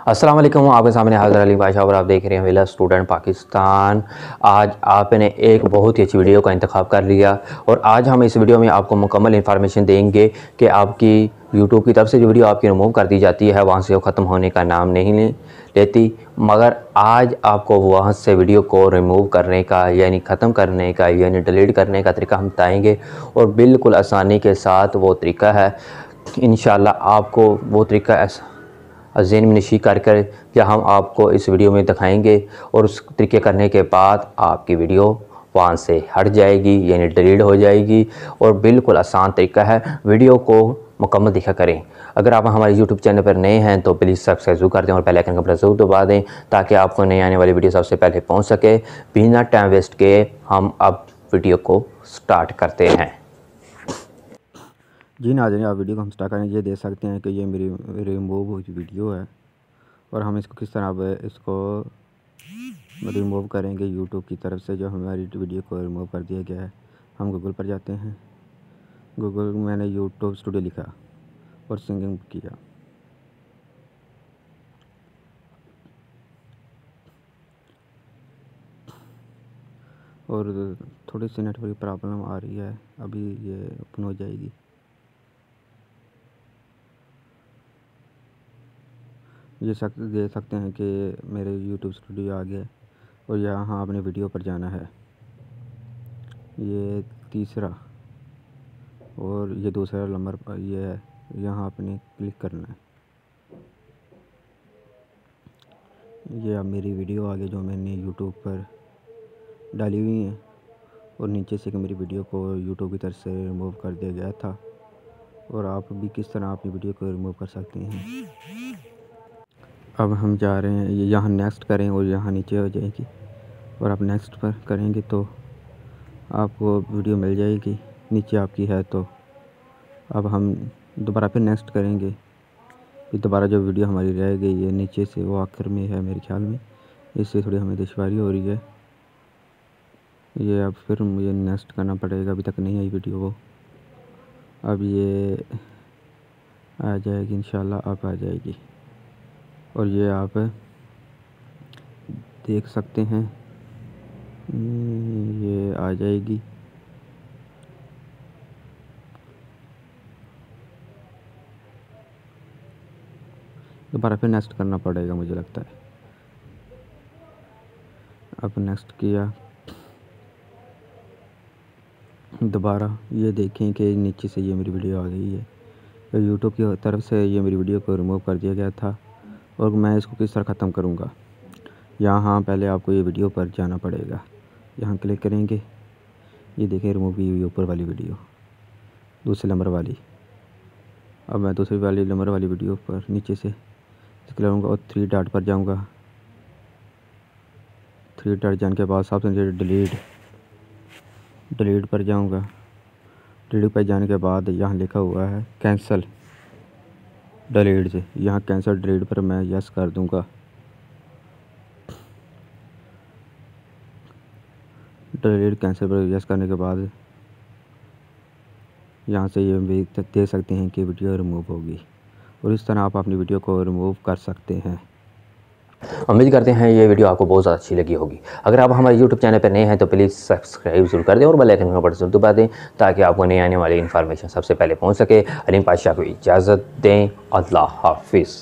अस्सलाम वालेकुम। आपके सामने हाज़िर अली बादशाह और आप देख रहे हैं वेला स्टूडेंट पाकिस्तान। आज आपने एक बहुत ही अच्छी वीडियो का इंतखाब कर लिया और आज हम इस वीडियो में आपको मुकम्मल इन्फॉर्मेशन देंगे कि आपकी यूट्यूब की तरफ से जो वीडियो आपकी रिमूव कर दी जाती है वहाँ से वो ख़त्म होने का नाम नहीं लेती, मगर आज आपको वहाँ से वीडियो को रिमूव करने का यानी ख़त्म करने का यानी डिलीट करने का तरीका हम बताएँगे और बिल्कुल आसानी के साथ वो तरीका है। इंशाल्लाह आपको वो तरीका ऐसा ज़हन में नशी कर या हम आपको इस वीडियो में दिखाएंगे और उस तरीके करने के बाद आपकी वीडियो वहाँ से हट जाएगी यानी डिलीट हो जाएगी और बिल्कुल आसान तरीका है। वीडियो को मुकम्मल देखा करें। अगर आप हमारे YouTube चैनल पर नए हैं तो प्लीज़ सब्सक्राइब जरूर कर दें और बेल आइकन का बटन ज़रूर दबा दें ताकि आपको नई आने वाली वीडियो सबसे पहले पहुँच सके। बिना टाइम वेस्ट के हम अब वीडियो को स्टार्ट करते हैं। जी नाज़रीन, आप वीडियो को हम स्टार्ट करें। ये देख सकते हैं कि ये मेरी रिमूव हुई वीडियो है और हम इसको किस तरह अब इसको रिमूव करेंगे यूट्यूब की तरफ से जो हमारी वीडियो को रिमूव कर दिया गया है। हम गूगल पर जाते हैं। गूगल में मैंने यूट्यूब स्टूडियो लिखा और सिंगिंग किया। और थोड़ी सी नेटवर्क प्रॉब्लम आ रही है, अभी ये ओपन हो जाएगी। ये देख सकते हैं कि मेरे यूट्यूब स्टूडियो आ गया और यहाँ अपने वीडियो पर जाना है। ये तीसरा और ये दूसरा नंबर पर ये है, यहाँ आपने क्लिक करना है। ये अब मेरी वीडियो आ गई जो मैंने यूट्यूब पर डाली हुई है और नीचे से कि मेरी वीडियो को यूट्यूब की तरफ से रिमूव कर दिया गया था और आप भी किस तरह अपनी वीडियो को रिमूव कर सकते हैं। अब हम जा रहे हैं, यहाँ नेक्स्ट करें और यहाँ नीचे हो जाएगी और आप नेक्स्ट पर करेंगे तो आपको वीडियो मिल जाएगी नीचे आपकी है। तो अब हम दोबारा फिर नेक्स्ट करेंगे। फिर दोबारा जो वीडियो हमारी रह गई है नीचे से वो आखिर में है मेरे ख्याल में, इससे थोड़ी हमें दुश्वारी हो रही है। ये अब फिर मुझे नेक्स्ट करना पड़ेगा, अभी तक नहीं आई वीडियो वो। अब ये आ जाएगी इंशाल्लाह, अब आ जाएगी और ये आप देख सकते हैं ये आ जाएगी। दोबारा फिर नेक्स्ट करना पड़ेगा मुझे लगता है। अब नेक्स्ट किया दोबारा, ये देखें कि नीचे से ये मेरी वीडियो आ गई है। तो यूट्यूब की तरफ से ये मेरी वीडियो को रिमूव कर दिया गया था और मैं इसको किस तरह ख़त्म करूँगा। यहाँ पहले आपको ये वीडियो पर जाना पड़ेगा, यहाँ क्लिक करेंगे। ये देखें रिमूव की हुई ऊपर वाली वीडियो, दूसरे नंबर वाली। अब मैं दूसरी वाली नंबर वाली वीडियो पर नीचे से क्लिक करूँगा और 3 डॉट पर जाऊँगा। 3 डॉट जाने के बाद सबसे नीचे डिलीट पर जाऊँगा। डिलीट पर जाने के बाद यहाँ लिखा हुआ है कैंसिल डिलीट से, यहाँ कैंसिल डिलीट पर मैं यस कर दूँगा। डिलीट कैंसिल पर यस करने के बाद यहाँ से ये भी देख सकते हैं कि वीडियो रिमूव होगी और इस तरह आप अपनी वीडियो को रिमूव कर सकते हैं। उम्मीद करते हैं ये वीडियो आपको बहुत ज़्यादा अच्छी लगी होगी। अगर आप हमारे YouTube चैनल पर नए हैं तो प्लीज़ सब्सक्राइब जरूर कर दें और बेल आइकन का बटन जरूर दबा दें ताकि आपको नई आने वाली इन्फॉर्मेशन सबसे पहले पहुंच सके। अलीम बादशाह को इजाज़त दें। अल्लाह हाफिज़।